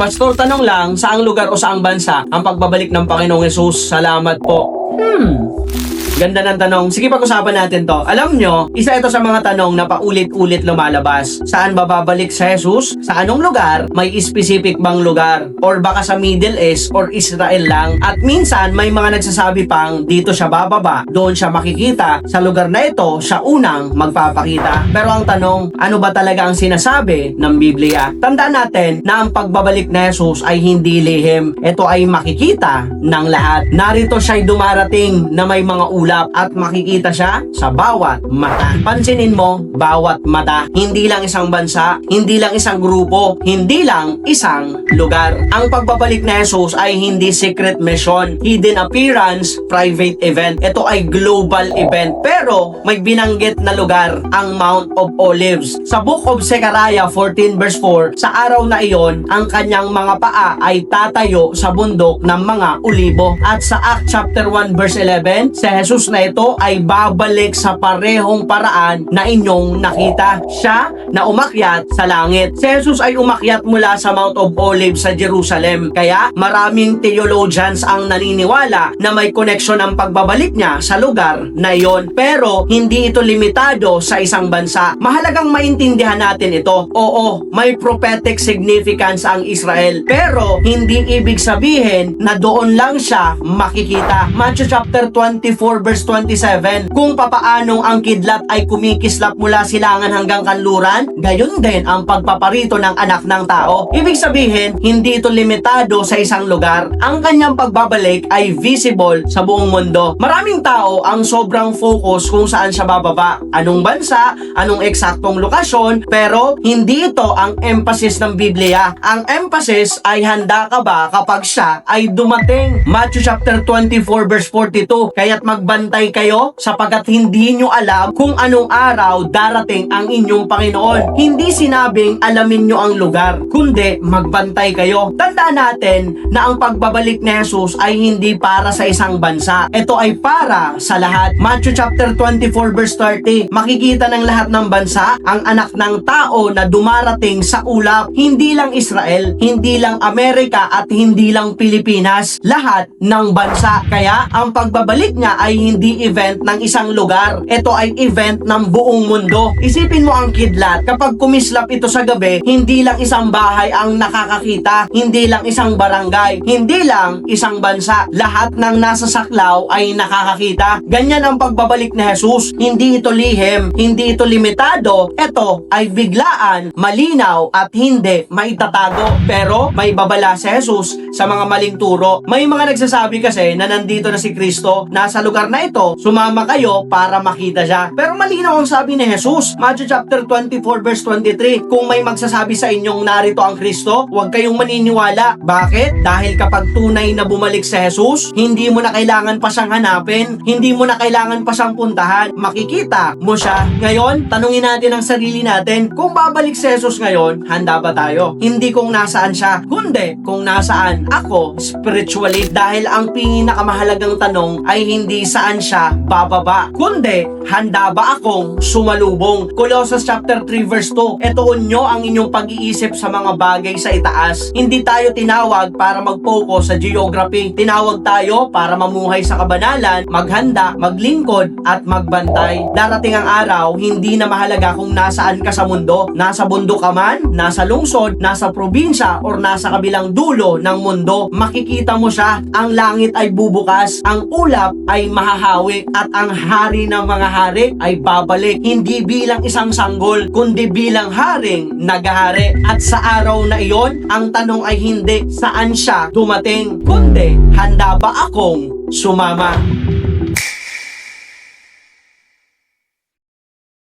Pastor, tanong lang, saang lugar o saang bansa ang pagbabalik ng Panginoong Hesus? Salamat po. Ganda ng tanong. Sige, pag-usapan natin to. Alam nyo, isa ito sa mga tanong na paulit-ulit lumalabas. Saan ba babalik sa Jesus? Sa anong lugar? May specific bang lugar? Or baka sa Middle East or Israel lang? At minsan, may mga nagsasabi pang dito siya bababa, doon siya makikita. Sa lugar na ito, siya unang magpapakita. Pero ang tanong, ano ba talaga ang sinasabi ng Biblia? Tandaan natin na ang pagbabalik na Jesus ay hindi lihim. Ito ay makikita ng lahat. Narito siya'y dumarating na may mga ulap at makikita siya sa bawat mata. Pansinin mo, bawat mata. Hindi lang isang bansa, hindi lang isang grupo, hindi lang isang lugar. Ang pagbabalik na Jesus ay hindi secret mission, hidden appearance, private event. Ito ay global event. Pero may binanggit na lugar, ang Mount of Olives. Sa Book of Zechariah 14 verse 4, sa araw na iyon, ang kanyang mga paa ay tatayo sa bundok ng mga olibo. At sa Acts chapter 1 verse 11, si Jesus na ito ay babalik sa parehong paraan na inyong nakita. Siya na umakyat sa langit. Si Jesus ay umakyat mula sa Mount of Olives sa Jerusalem. Kaya maraming theologians ang naniniwala na may koneksyon ang pagbabalik niya sa lugar na iyon. Pero hindi ito limitado sa isang bansa. Mahalagang maintindihan natin ito. Oo, may prophetic significance ang Israel. Pero hindi ibig sabihin na doon lang siya makikita. Matthew chapter 24 verse 27, kung papaanong ang kidlat ay kumikislap mula silangan hanggang kanluran, gayon din ang pagpaparito ng anak ng tao. Ibig sabihin, hindi ito limitado sa isang lugar. Ang kanyang pagbabalik ay visible sa buong mundo. Maraming tao ang sobrang focus kung saan siya bababa, anong bansa, anong eksaktong lokasyon, pero hindi ito ang emphasis ng Biblia. Ang emphasis ay handa ka ba kapag siya ay dumating. Matthew chapter 24 verse 42, kaya't magbantay kayo sapagkat hindi nyo alam kung anong araw darating ang inyong Panginoon. Hindi sinabing alamin nyo ang lugar, kundi magbantay kayo. Tandaan natin na ang pagbabalik ni Jesus ay hindi para sa isang bansa. Ito ay para sa lahat. Matthew chapter 24 verse 30, makikita ng lahat ng bansa ang anak ng tao na dumarating sa ulap. Hindi lang Israel, hindi lang Amerika at hindi lang Pilipinas, lahat ng bansa. Kaya ang pagbabalik niya ay hindi event ng isang lugar. Ito ay event ng buong mundo. Isipin mo ang kidlat. Kapag kumislap ito sa gabi, hindi lang isang bahay ang nakakakita, hindi lang isang barangay, hindi lang isang bansa. Lahat ng nasa saklaw ay nakakakita. Ganyan ang pagbabalik ni Jesus. Hindi ito lihim, hindi ito limitado. Ito ay biglaan, malinaw at hindi maitatago. Pero may babala si Jesus sa mga maling turo. May mga nagsasabi kasi na nandito na si Kristo, nasa lugar na ito, sumama kayo para makita siya. Pero malinaw ang sabi ni Jesus. Matthew chapter 24 verse 23, kung may magsasabi sa inyong narito ang Kristo, huwag kayong maniniwala. Bakit? Dahil kapag tunay na bumalik si Jesus, hindi mo na kailangan pa siyang hanapin, hindi mo na kailangan pa siyang puntahan, makikita mo siya. Ngayon, tanungin natin ang sarili natin, kung babalik si Jesus ngayon, handa ba tayo? Hindi kung nasaan siya, kundi kung nasaan ako spiritually. Dahil ang pinakamahalagang tanong ay hindi saan siya bababa, kundi handa ba akong sumalubong? Colossians chapter 3 verse 2, etoon nyo ang inyong pag-iisip sa mga bagay sa itaas. Hindi tayo tinawag para mag-focus sa geography. Tinawag tayo para mamuhay sa kabanalan, maghanda, maglingkod at magbantay. Darating ang araw, hindi na mahalaga kung nasaan ka sa mundo. Nasa bundok ka man, nasa lungsod, nasa probinsya, or nasa kabilang dulo ng mundo, makikita mo siya. Ang langit ay bubukas, ang ulap ay mahahawi, at ang hari ng mga hari ay babalik. Hindi bilang isang sanggol, kundi bilang haring naghahari. At sa araw na iyon, ang tanong ay hindi saan siya dumating, kundi handa ba akong sumama?